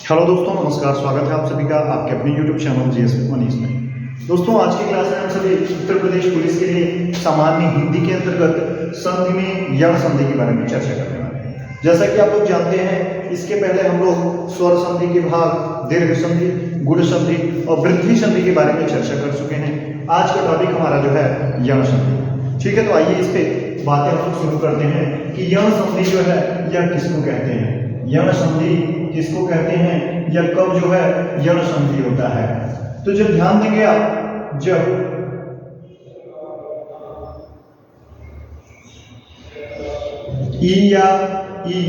Hello दोस्तों, नमस्कार। स्वागत है आप सभी का आपके अपने YouTube चैनल जीएस मनीष में। दोस्तों, आज की क्लास में हम सभी उत्तर प्रदेश पुलिस के लिए सामान्य हिंदी के अंतर्गत संधि में यण संधि के बारे में चर्चा करने वाले हैं। जैसा कि आप लोग जानते हैं, इसके पहले हम लोग स्वर संधि के भाग, दीर्घ संधि, गुण संधि और वृद्धि संधि के बारे में चर्चा कर चुके हैं। आज का टॉपिक हमारा जो है यण संधि। ठीक है, तो आइए इस पे बातें हम शुरू करते हैं कि यण संधि जो है यह किसको कहते हैं, यण संधि किसको कहते हैं, या कब जो है यण संधि होता है। तो जब ध्यान देंगे आप, जब ई या ई,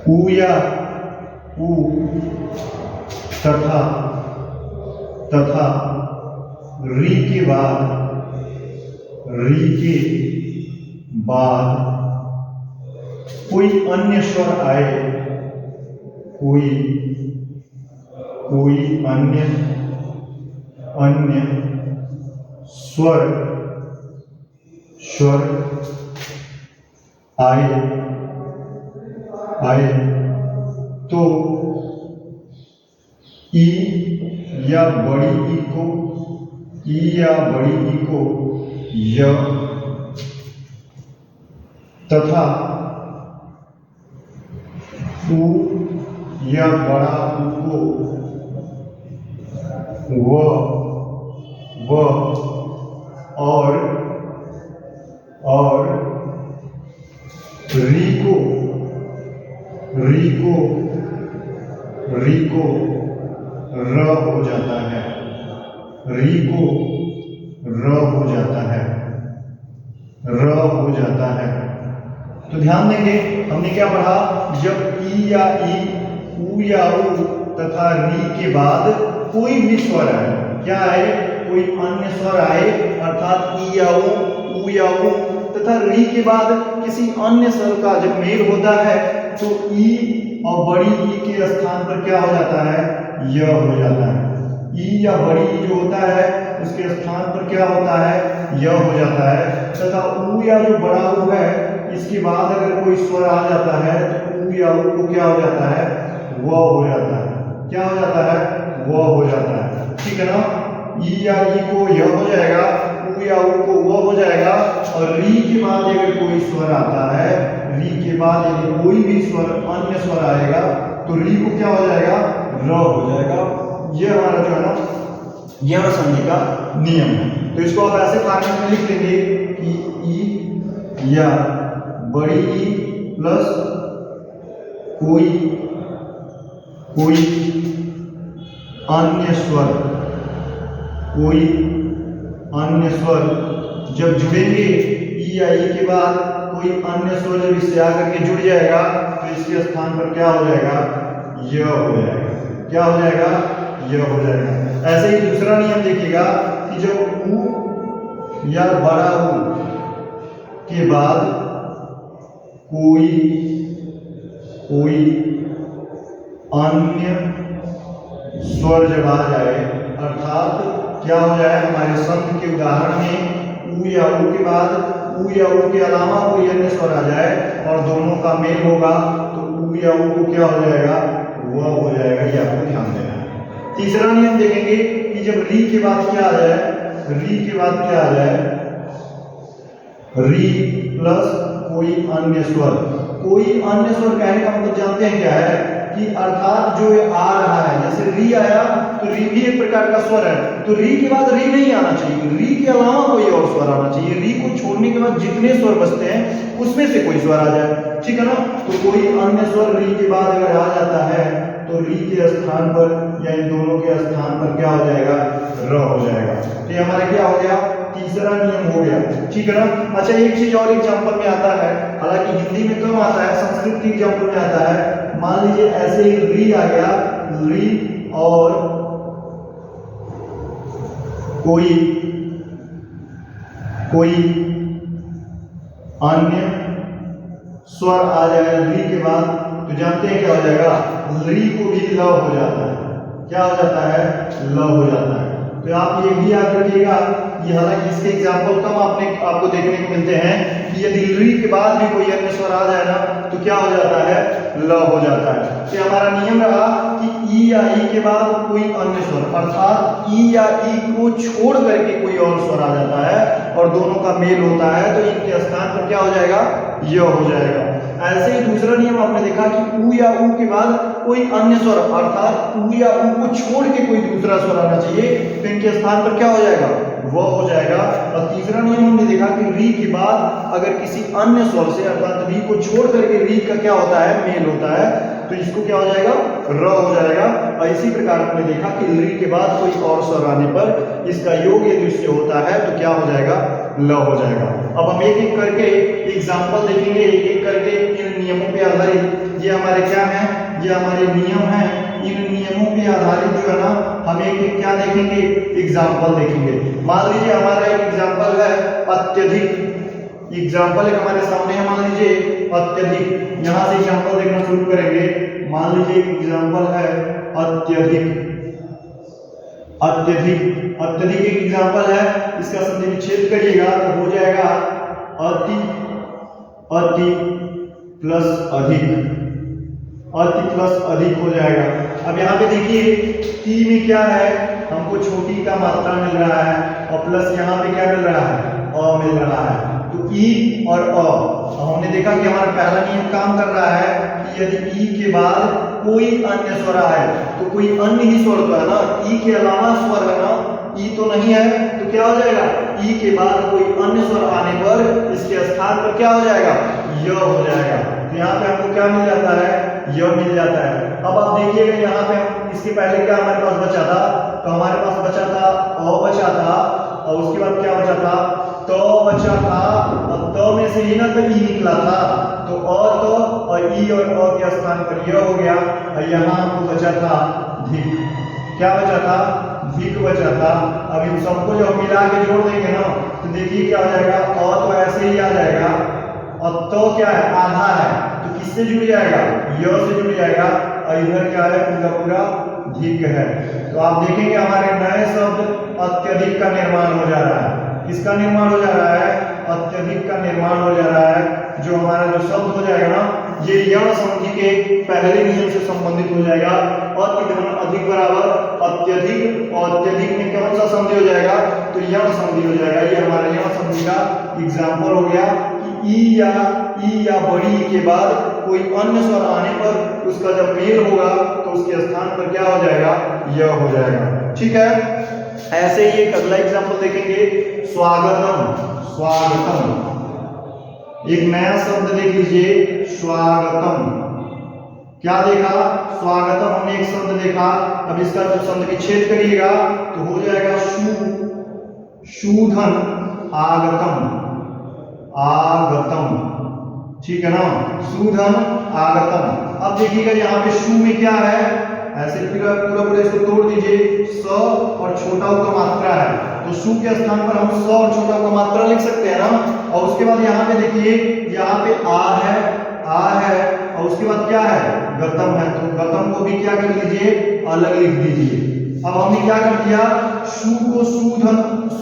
ऊ या ऊ तथा री के बाद कोई अन्य स्वर आए, कोई अन्य स्वर आए तो ई या बड़ी ई को य तथा ऊ या बड़ा ऊ को व और री को र हो जाता है, तो ध्यान देंगे हमने क्या पढ़ा, जब ई या ई, ऊ या ऊ तथा री के बाद कोई भी स्वर आए, क्या आए, कोई अन्य स्वर आए, अर्थात ई या ऊ या ऊ तथा री के बाद किसी अन्य स्वर का जब मेल होता है तो ई और बड़ी ई के स्थान पर क्या हो जाता है, य हो जाता है। ई या बड़ी ई जो होता है उसके स्थान पर क्या होता है, य हो जाता है। तथा ऊ या जो बड़ा ऊ है, इसके बाद अगर कोई स्वर आ जाता है तो ऊ या ऊ को क्या हो जाता है, व हो जाता है। क्या हो जाता है, व हो जाता है। ठीक है ना, ई या ई को य हो जाएगा, ऊ या ऊ को व हो जाएगा, और री के बाद अगर कोई स्वर आता है, री के बाद यदि कोई भी स्वर अन्य स्वर आएगा तो री को क्या हो जाएगा, र हो जाएगा। ये हमारा जो है ना यण संधि का नियम है। तो इसको आप ऐसे फॉर्मेट में लिख देंगे कि ई या बड़ी ई प्लस कोई अन्य स्वर जब जुड़ेंगे, ई या ई के बाद कोई अन्य स्वर जब इससे आकर के जुड़ जाएगा तो इसके स्थान पर क्या हो जाएगा, य हो जाएगा। क्या हो जाएगा, य हो जाएगा। ऐसे ही दूसरा नियम देखिएगा कि जब ऊ या बड़ा ऊ के बाद कोई अन्य स्वर जब आ जाए, अर्थात क्या हो जाए, हमारे संध के उदाहरण में ऊ या ऊ के बाद ऊ या ऊ के अलावा कोई अन्य स्वर आ जाए और दोनों का मेल होगा तो ऊ या ऊ को क्या हो जाएगा, वह हो जाएगा। ये आपको ध्यान देना है। तीसरा नियम देखेंगे कि जब री के बाद क्या आ जाए, री प्लस कोई अन्य स्वर कहने का मतलब जानते हैं क्या है, कि अर्थात जो आ रहा है, जैसे री आया तो री भी एक प्रकार का स्वर है, तो री के बाद री नहीं आना चाहिए, री के अलावा कोई और स्वर आना चाहिए। री को छोड़ने के बाद जितने स्वर बचते हैं उसमें से कोई स्वर आ जाए। ठीक है ना, तो कोई अन्य स्वर री के बाद अगर आ जाता है तो री के स्थान पर या इन दोनों के स्थान पर क्या हो जाएगा, र हो जाएगा। तो ये हमारा क्या हो गया, तीसरा नियम हो गया। ठीक है ना। अच्छा, एक चीज और एग्जाम्पल में आता है, हालांकि हिंदी में कम आता है, संस्कृत के एग्जाम्पल में आता है। मान लीजिए ऐसे ही री आ गया, री और कोई अन्य स्वर आ जाए री के बाद, तो जानते हैं क्या हो जाएगा, री को भी ल हो जाता है। क्या हो जाता है, ल हो जाता है। तो आप ये भी याद रखिएगा, ये हालांकि इसके एग्जाम्पल कम आपको देखने को मिलते हैं, कि यदि री के बाद भी कोई अन्य स्वर आ जाए ना तो क्या हो जाता है, ल हो जाता है। तो हमारा नियम रहा कि ई या ई के बाद कोई अन्य स्वर, अर्थात ई या ई को छोड़ करके कोई और स्वर आ जाता है और दोनों का मेल होता है तो इनके स्थान पर क्या हो जाएगा, य हो जाएगा। ऐसे ही दूसरा नियम आपने देखा कि ऊ या ऊ के बाद कोई अन्य स्वर, अर्थात ऊ या ऊ को छोड़ के कोई दूसरा स्वर आना चाहिए तो इनके स्थान पर क्या हो जाएगा, व हो जाएगा। और तीसरा नियम हमने देखा कि री के बाद अगर किसी अन्य स्वर से, अर्थात री को छोड़ करके री का क्या होता है, मेल होता है, तो इसको क्या हो जाएगा, र हो जाएगा। और इसी प्रकार हमने देखा कि री के बाद कोई और स्वर आने पर इसका योग यदि उससे होता है तो क्या हो जाएगा, ल हो जाएगा। अब हम एक एक करके एग्जाम्पल देखेंगे, एक एक करके इन नियमों पे आधारित, ये हमारे क्या है, ये हमारे नियम हैं, इन नियमों पे आधारित जो है ना हम एक एक क्या देखेंगे, एग्जाम्पल देखेंगे। मान लीजिए हमारा एक एग्जाम्पल है अत्यधिक, एग्जाम्पल एक हमारे सामने है, मान लीजिए अत्यधिक, यहाँ से एग्जाम्पल देखना शुरू करेंगे। मान लीजिए एक एग्जाम्पल है अत्यधिक, अत्यधिक, अत्यधिक एक एग्जाम्पल है, इसका संधि विच्छेद करिएगा तो हो जाएगा अति, अति प्लस अधिक, अति प्लस अधिक हो जाएगा। अब यहाँ पे देखिए टी में क्या है, हमको छोटी का मात्रा मिल रहा है और प्लस यहाँ पे क्या मिल रहा है, अ मिल रहा है, तो ई और अ। हमने देखा कि हमारा पहला नियम काम कर रहा है कि यदि ई के बाद कोई अन्य स्वर आए तो कोई अन्य ही स्वर तो है ना, ई के अलावा स्वर है ना, ई तो नहीं है, तो क्या हो जाएगा, ई के बाद कोई अन्य स्वर आने पर इसके स्थान पर क्या हो जाएगा, य हो जाएगा। तो यहाँ पे हमको क्या मिल जाता है, य मिल जाता है। अब आप देखिएगा यहाँ पे हम इसके पहले क्या हमारे पास बचा था, तो हमारे पास बचा था अ बचा था और उसके बाद क्या बचा था, तो बचा था, और तो में से ही ना तो ई निकला था, तो अ तो और ई और अ के स्थान पर य हो गया। और यहाँ हमको बचा था धिक, क्या बचा था, धिक बचा था। अब इन सबको जब मिला के जोड़ देंगे ना तो देखिए क्या हो जाएगा, अ तो ऐसे ही आ जाएगा और तो क्या है, आधा है, तो किससे जुड़ जाएगा, य से जुड़ जाएगा। और इधर क्या है, पूरा पूरा धिक है। तो आप देखेंगे हमारे नए शब्द अत्यधिक का निर्माण हो जा रहा है। किसका निर्माण हो जा रहा है, अत्यधिक का निर्माण हो जा रहा है। जो हमारा जो शब्द हो जाएगा ना, ये यण संधि के पहले नियम से संबंधित हो जाएगा। अति धन अधिक बराबर अत्यधिक, और अत्यधिक में कौन सा संधि हो जाएगा, तो यण संधि हो जाएगा। ये हमारा यण संधि का एग्जाम्पल हो गया कि ई या बड़ी ई के बाद कोई अन्य स्वर आने पर उसका जब मेल होगा तो उसके स्थान पर क्या हो जाएगा, य हो जाएगा। ठीक है, ऐसे ही एक अगला एग्जाम्पल देखेंगे, स्वागतम, स्वागतम, एक नया शब्द देख लीजिए, स्वागतम। क्या देखा, स्वागतम, हमने एक शब्द देखा। अब इसका जब शब्द विच्छेद करिएगा तो हो जाएगा शूधन, आगतम, आगतम, ठीक है ना, शूधन आगतम। अब देखिएगा यहाँ पे शू में क्या है, ऐसे पूरा पूरा इसको तोड़ दीजिए, स और छोटा का मात्रा है, तो शू के स्थान पर हम स और छोटा का मात्रा लिख सकते हैं ना। और उसके बाद यहाँ पे देखिए, यहाँ पे आ है और उसके बाद क्या है, गतम है, तो गतम को भी क्या कर लीजिए, अलग लिख दीजिए। अब हमने क्या कर दिया, शू को सूधन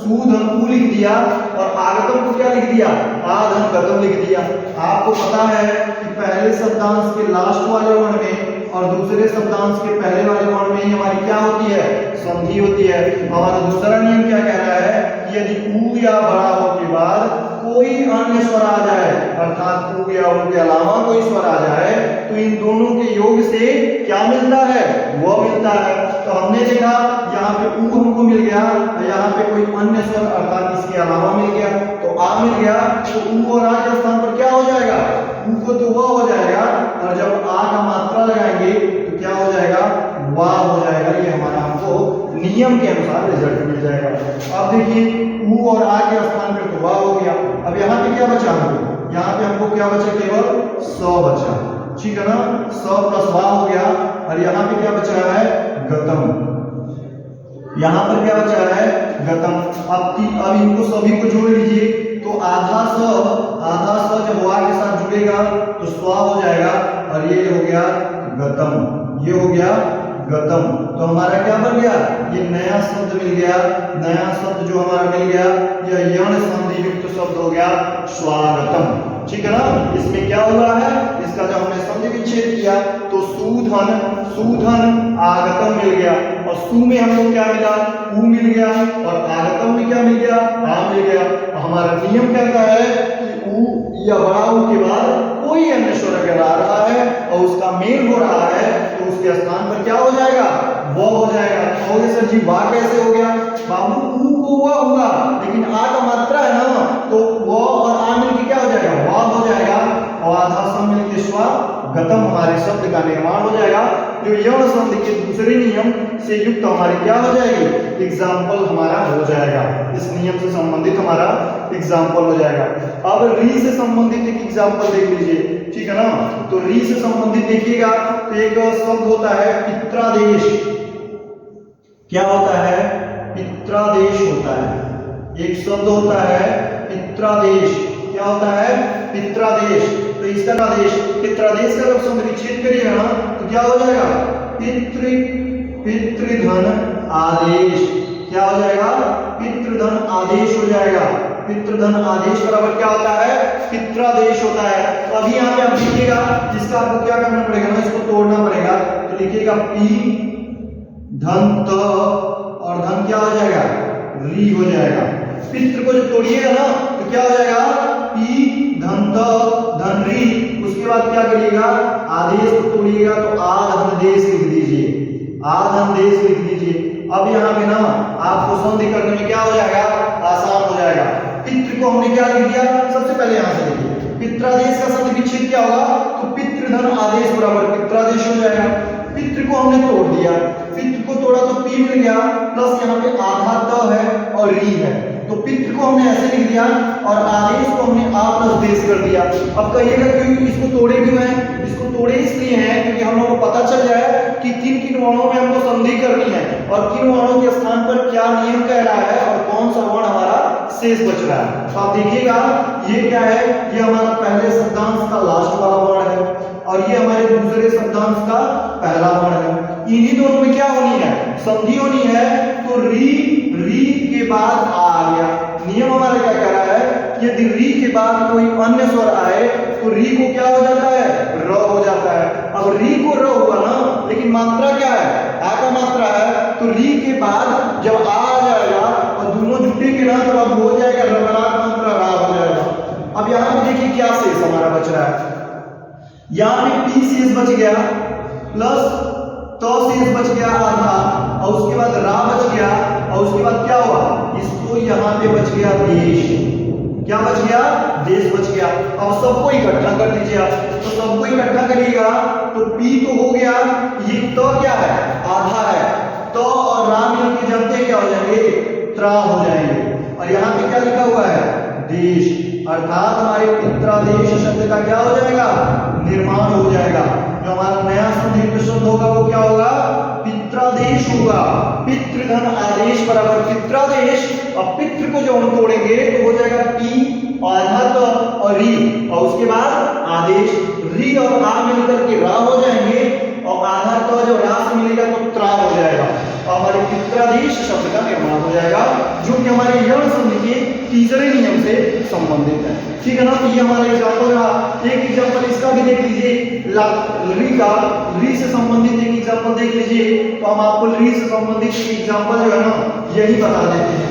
ऊ लिख दिया और आगतम को क्या लिख दिया, आधन गतम लिख दिया। आपको पता है कि पहले शब्दांश के लास्ट वाले वर्ण में और दूसरे शब्दांश के पहले वाले वर्ण में ही हमारी क्या होती है, संधि होती है। हमारा दूसरा नियम क्या कह रहा है कि यदि ऊ या बड़ा हो के बाद कोई अन्य स्वर आ जाए, अर्थात ऊ या ऊ के अलावा कोई स्वर आ जाए, तो इन दोनों के योग से क्या मिलता है, वो मिलता है। तो हमने देखा यहाँ पे ऊ हमको मिल गया, यहाँ पे कोई अन्य स्वर अर्थात इसके अलावा मिल गया, तो आ मिल गया, तो ऊ और आ के स्थान पर क्या हो जाएगा, ऊ को तो वह हो जाएगा, और जब आ का मात्रा लगाएंगे तो क्या हो जाएगा, वाह हो जाएगा। ये हमारा हमको नियम के अनुसार रिजल्ट मिल जाएगा। अब देखिए ऊ और आ के स्थान पर तो वाह हो गया। अब यहाँ पे क्या बचा हमको, यहाँ पे हमको क्या बचा, केवल स बचा, ठीक है ना, स प्लस वाह हो गया। और यहाँ पे क्या बचा है, गतम, यहाँ पर क्या बचा है, गतम। अब इनको सभी को जोड़ लीजिए, तो आधा स जब वाह के साथ जुड़ेगा तो स्वा हो जाएगा, और ये हो गया गतम, ये हो गया गतम। तो हमारा क्या बन गया, ये नया शब्द मिल गया, नया शब्द जो हमारा मिल गया यह यण संधि युक्त शब्द हो गया स्वागतम। ठीक है ना। इसमें क्या हुआ है, इसका जब हमने संधि विच्छेद किया तो सूधन सूधन आगतम मिल गया, और सु में हमको क्या मिला, ऊ मिल गया, और आगतम में क्या मिल गया, आ मिल गया। हमारा नियम कहता है कि ऊ या बड़ा ऊ के बाद कोई अन्य स्वर अगर आ रहा है और उसका मेल हो रहा है तो उसके स्थान पर क्या हो जाएगा, व हो जाएगा। कहोगे सर जी वाह कैसे हो गया, बाबू ऊ को व हुआ लेकिन आ का मात्रा है ना, तो व और आ मिल के क्या हो जाएगा, वाह हो जाएगा, और आधा सम मिल के स्वा गतम हमारे शब्द का निर्माण हो जाएगा, जो यण संधि के दूसरे नियम से युक्त हमारी क्या हो जाएगी, एग्जाम्पल हमारा हो जाएगा। इस नियम से संबंधित हमारा एग्जाम्पल हो जाएगा। अब री से संबंधित एक एग्जाम्पल देख लीजिए, ठीक है ना। तो री से संबंधित देखिएगा तो एक शब्द होता है पित्रादेश। क्या होता है, पित्रादेश होता है। एक शब्द होता है पित्रादेश। क्या होता है, पित्रादेश। तो इसका आदेश पित्रादेश का जब संधि विच्छेद करिएगा ना तो क्या हो जाएगा, पितृधन आदेश। क्या हो जाएगा, पितृधन आदेश हो जाएगा। पितृधन आदेश बराबर क्या होता है, पित्रादेश होता है। तो अभी यहाँ पे आप लिखिएगा, जिसका आपको क्या करना पड़ेगा ना, इसको तोड़ना पड़ेगा। तो लिखिएगा पी धन त, और धन क्या हो जाएगा, री हो जाएगा। पितृ को जब तोड़िएगा ना तो क्या हो जाएगा, पी धन त धन री। उसके बाद क्या करिएगा, आदेश को तोड़िएगा तो आ धन देश लिख दीजिए, आ धन देश लिख दीजिए। अब यहाँ पे ना आपको संधि करने में क्या हो जाएगा, आसान हो जाएगा। पितृ को हमने क्या लिख दिया, सबसे पहले यहाँ से देखिए, पित्रादेश का संधि विच्छेद क्या होगा, तो पितृधन आदेश बराबर पित्रादेश हो जाएगा। पितृ को हमने तोड़ दिया, पितृ को तोड़ा तो पी मिल गया, प्लस यहाँ पे आधा त है और री है। तो पितृ को हमने ऐसे लिख दिया और आदेश को हमने आ प्लस देश कर दिया। अब कहिएगा क्यों इसको तोड़े क्यों है, इसको तोड़े इसलिए हैं क्योंकि हम लोगों को पता चल जाए कि किन किन वर्णों में हमको संधि करनी है और किन वर्णों के स्थान पर क्या नियम कह रहा है और कौन सा वर्ण हमारा शेष बच रहा है। तो आप देखिएगा ये क्या है, ये हमारा पहले शब्दांश का लास्ट वाला वर्ण है और ये हमारे दूसरे शब्दांश का पहला वर्ण है। इन्हीं दोनों में क्या होनी है, संधि होनी है। तो री के बाद आ गया। नियम हमारा क्या कह रहा है, यदि री के बाद कोई अन्य स्वर आए तो री को क्या हो जाता है, र हो जाता है। अब री को र हुआ ना, लेकिन मात्रा क्या है, आ का मात्रा है। तो री के बाद जब आ जाएगा और दोनों जुटेंगे ना तो अब हो जाएगा रबरात मात्रा रा हो जाएगा। अब यहाँ पे देखिए क्या शेष हमारा बच रहा है, यहाँ पे पी शेष बच गया प्लस तो शेष बच गया आधा और उसके बाद रा बच गया और उसके बाद क्या हुआ, इसको यहाँ पे बच गया देश। क्या बच गया, देश बच गया। अब सबको इकट्ठा कर दीजिए आप, तो सबको इकट्ठा करिएगा तो पी तो हो गया, ये तो क्या है, आधा है। तो और रा मिल के जमते क्या हो जाएंगे, त्रा हो जाएंगे। और यहाँ पे क्या लिखा हुआ है, देश, अर्थात हमारे पित्रादेश शब्द का क्या हो जाएगा, निर्माण हो जाएगा। जो हमारा नया संधि शब्द होगा वो क्या होगा, पित्रादेश होगा। पितृधन आदेश बराबर पित्रादेश, और पितृ को जो हम तोड़ेंगे तो हो जाएगा पी आधा और री, और उसके बाद आदेश री और आ मिलकर के रा हो जाएंगे और आधा तो जो रा से मिलेगा तो त्रा हो जाएगा और हमारे पित्रादेश शब्द का निर्माण हो जाएगा, जो कि हमारे यण संधि के तीसरे नियम से संबंधित है। ठीक है ना। तो ये हमारा एग्जाम्पल रहा। एक एग्जाम्पल इसका भी देख लीजिए, री से संबंधित एक एग्जाम्पल देख लीजिए। तो हम आपको री से संबंधित एग्जाम्पल जो है ना यही बता देते हैं,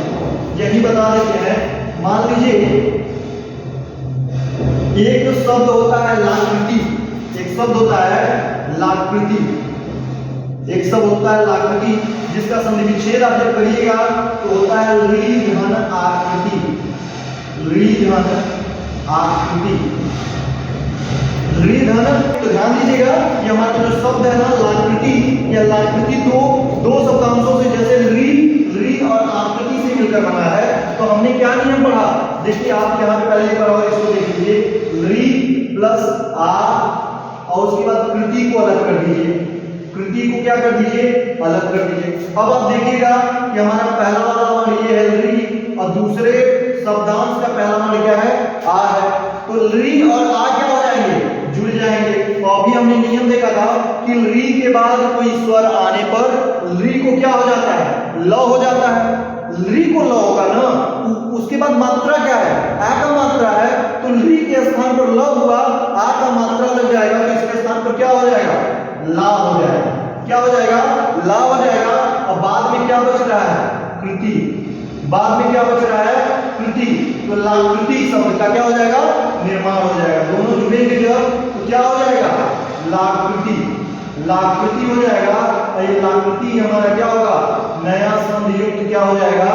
यही बता देते हैं। मान लीजिए एक शब्द होता है लाकृति, एक शब्द होता है लाकृति, एक शब्द होता है लाकृति जिसका संधि विच्छेद आप जब करिएगा तो होता है री धन आकृति, री धन आकृति, री धन। तो ध्यान दीजिएगा ये हमारा जो शब्द है ना लाकृति, या लाकृति दो शब्दांशों से जैसे री और आकृति से मिलकर बना है। तो हमने क्या नियम पढ़ा, देखिए आप यहाँ पे पहले एक बार और इसको देख लीजिए, री प्लस आ और उसके बाद कृति को अलग कर दीजिए, कृति को क्या कर दीजिए, अलग कर दीजिए। अब आप देखिएगा कि हमारा पहला वाला वर्ण ये है री और दूसरे शब्दांश का पहला वर्ण क्या है, आ है। तो री और आ क्या हो जाएंगे, जुड़ जाएंगे। तो अभी हमने नियम देखा था कि री के बाद कोई स्वर आने पर री को क्या हो जाता है, ल हो जाता है। री को ल होगा ना, उसके बाद मात्रा क्या है, आ का मात्रा है, तो री के स्थान पर ल हुआ, आ का मात्रा लग जाएगा, तो इसके स्थान पर क्या हो जाएगा, ला हो जाएगा। क्या हो जाएगा, ला हो जाएगा। अब बाद में क्या बच रहा है, कृति। बाद में क्या बच रहा है, कृति। तो लाकृति शब्द का क्या हो जाएगा, निर्माण हो जाएगा। दोनों जुड़ेंगे जब तो क्या हो जाएगा, लाकृति। लाकृति हो जाएगा। ये लाकृति हमारा क्या होगा, नया संधि युक्त क्या हो जाएगा,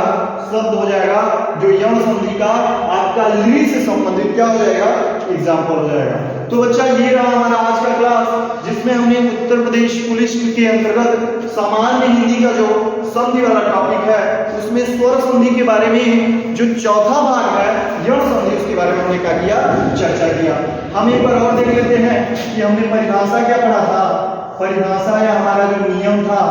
शब्द हो जाएगा, जो यम संधि का आपका ली से संबंधित क्या हो जाएगा, एग्जाम्पल हो जाएगा। तो बच्चा ये रहा हमारा आज का क्लास, जिसमें हमने उत्तर प्रदेश पुलिस के अंतर्गत सामान्य हिंदी का जो संधि वाला टॉपिक है, उसमें स्वर संधि के बारे में जो चौथा भाग है यम संधि, उसके बारे में हमने क्या किया, चर्चा किया। हम एक बार और देख लेते हैं कि हमने परिभाषा क्या पढ़ा था। परिभाषा या हमारा जो नियम था,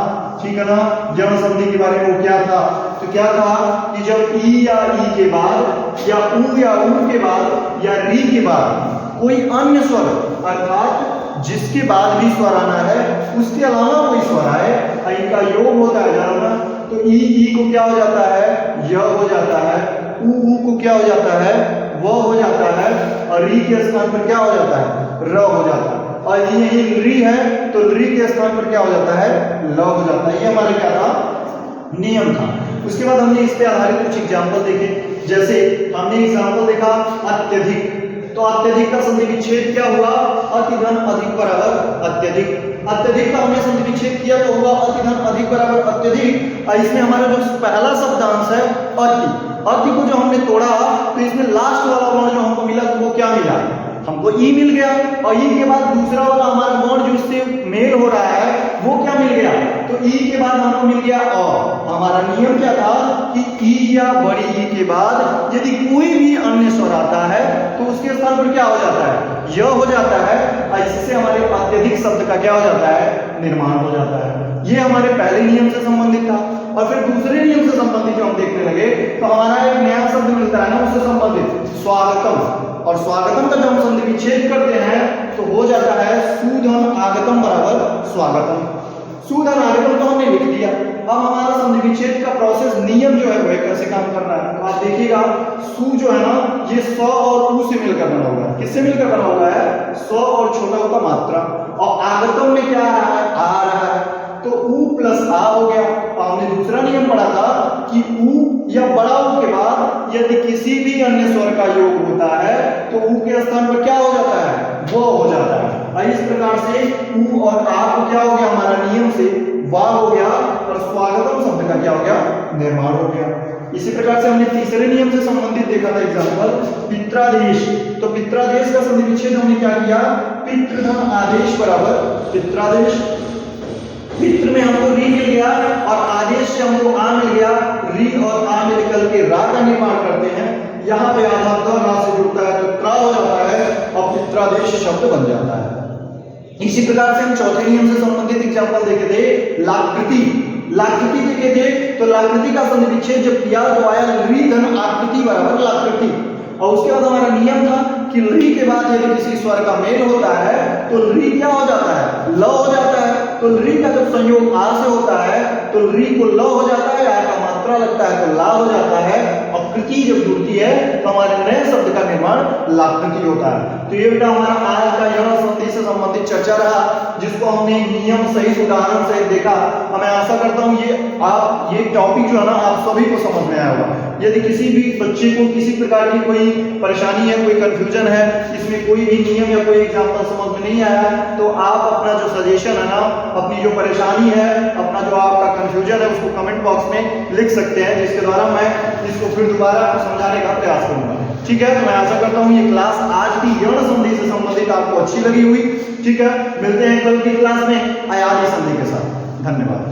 ठीक है ना, यम संधि के बारे में वो क्या था, तो क्या था कि जब ई या ई के बाद या ऊ या ऊ के बाद या री के बाद कोई अन्य स्वर, अर्थात जिसके बाद भी स्वर आना है उसके अलावा कोई स्वर आए, इनका योग होता है जाना, तो ई को क्या हो जाता है, य हो जाता है। ऊ को क्या हो जाता है, व हो जाता है। और री के स्थान पर क्या हो जाता है, र हो जाता है। और यही री है तो री के स्थान पर क्या हो जाता है, ल हो जाता है। ये हमारा क्या था, नियम था। उसके बाद हमने इस पे आधारित कुछ एग्जाम्पल देखे। जैसे हमने एग्जाम्पल देखा अत्यधिक, तो अत्यधिक का संधि विच्छेद क्या हुआ, अति धन अधिक बराबर अत्यधिक। अत्यधिक का हमने संधि विच्छेद किया तो हुआ अति धन अधिक बराबर अत्यधिक। और इसमें हमारा जो पहला शब्दांश है अति, अति को जो हमने तोड़ा तो इसमें लास्ट वाला वर्ण जो हमको मिला तो वो क्या मिला, हमको ई मिल गया। और ई के बाद दूसरा वाला हमारा वर्ण जो इससे मेल हो रहा है वो क्या मिल गया, तो ई के बाद हमको मिल गया अ। हमारा नियम क्या था कि ई या बड़ी ई के बाद यदि कोई भी अन्य स्वर आता है तो उसके स्थान पर क्या हो जाता है, य हो जाता है। और इससे हमारे अत्यधिक शब्द का क्या हो जाता है, निर्माण हो जाता है। ये हमारे पहले नियम से संबंधित था। और फिर दूसरे नियम से संबंधित जो हम देखने लगे तो हमारा एक नया शब्द मिलता है ना, उससे संबंधित स्वागतम। और स्वागतम का जब हम संधि विच्छेद करते हैं तो हो जाता है सुधन आगतम बराबर स्वागतम। सुधन आगतम तो हमने लिख दिया। अब हमारा संधि विच्छेद का प्रोसेस, नियम जो है वो कैसे काम कर रहा है, तो आप देखिएगा सु जो है ना, ये स और उ से मिलकर बना हुआ है। किससे मिलकर बना हुआ है, स और छोटा उ का मात्रा। और आगतम में क्या आ रहा है, आ रहा है, तो उ प्लस आ हो गया। हमने दूसरा नियम पढ़ा था कि उ या बड़ा उ के बाद यदि किसी भी अन्य स्वर का योग होता है तो उ के स्थान पर क्या हो जाता है, वो हो जाता है। और इस प्रकार से उ और आ को क्या हो गया, हमारा नियम से वाह हो गया और स्वागतम शब्द का क्या हो गया, निर्माण हो गया। इसी प्रकार से हमने तीसरे नियम से संबंधित देखा था एग्जाम्पल पित्रादेश। तो पित्रादेश का संधि विच्छेद हमने क्या किया, पितृधन आदेश बराबर पित्रादेश। पितृ में हमको री मिल गया और आदेश से हमको आ मिल गया। री और आ में निकल के रा का निर्माण करते हैं। यहाँ पे आधा द रा से जुड़ता है तो त्रा हो जाता है और पित्रादेश शब्द बन जाता है। इसी प्रकार से हम चौथे नियम से संबंधित एग्जाम्पल देखे थे लाकृति। लाकृति देखे थे तो लाकृति का संधि विच्छेद जब किया तो आया री धन आकृति बराबर लाकृति। और उसके बाद हमारा नियम था कि री के बाद यदि किसी स्वर का मेल होता है तो री क्या हो जाता है, ल हो जाता है। तो री का जब संयोग आ से होता है तो री को ल हो जाता है, आ का मात्रा लगता है तो ला हो जाता है। और कृति जब जुड़ती है तो हमारे नए शब्द का निर्माण लाकृति होता है। तो ये बेटा हमारा आज का यह संधि से संबंधित चर्चा रहा, जिसको हमने नियम सहित उदाहरण सहित देखा। मैं आशा करता हूँ ये टॉपिक जो है ना आप सभी को समझ में आया होगा। यदि किसी भी बच्चे को किसी प्रकार की कोई परेशानी है, कोई कंफ्यूजन है, इसमें कोई भी नियम या कोई एग्जाम्पल समझ में नहीं आया, तो आप अपना जो सजेशन है ना, अपनी जो परेशानी है, अपना जो आपका कंफ्यूजन है, उसको कमेंट बॉक्स में लिख सकते हैं, जिसके द्वारा मैं इसको फिर दोबारा समझाने का प्रयास करूंगा। ठीक है, तो मैं आशा करता हूँ ये क्लास आज की यौन संधि से संबंधित आपको अच्छी लगी हुई। ठीक है, मिलते हैं कल की क्लास में अयादी संधि के साथ। धन्यवाद।